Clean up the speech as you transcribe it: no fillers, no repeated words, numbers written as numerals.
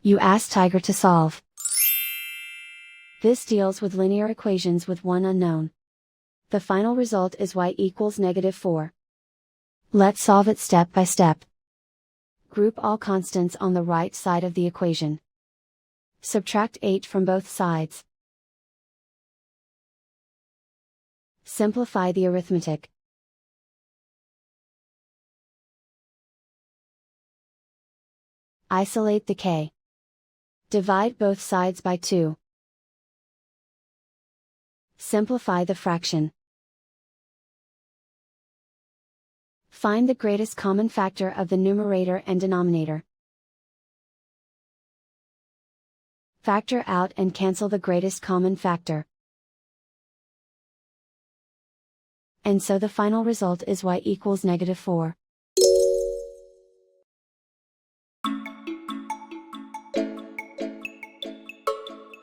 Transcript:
You ask Tiger to solve. This deals with linear equations with one unknown. The final result is y equals -4. Let's solve it step by step. Group all constants on the right side of the equation. Subtract 8 from both sides. Simplify the arithmetic. Isolate the k. Divide both sides by 2. Simplify the fraction. Find the greatest common factor of the numerator and denominator. Factor out and cancel the greatest common factor. And so the final result is y equals -4.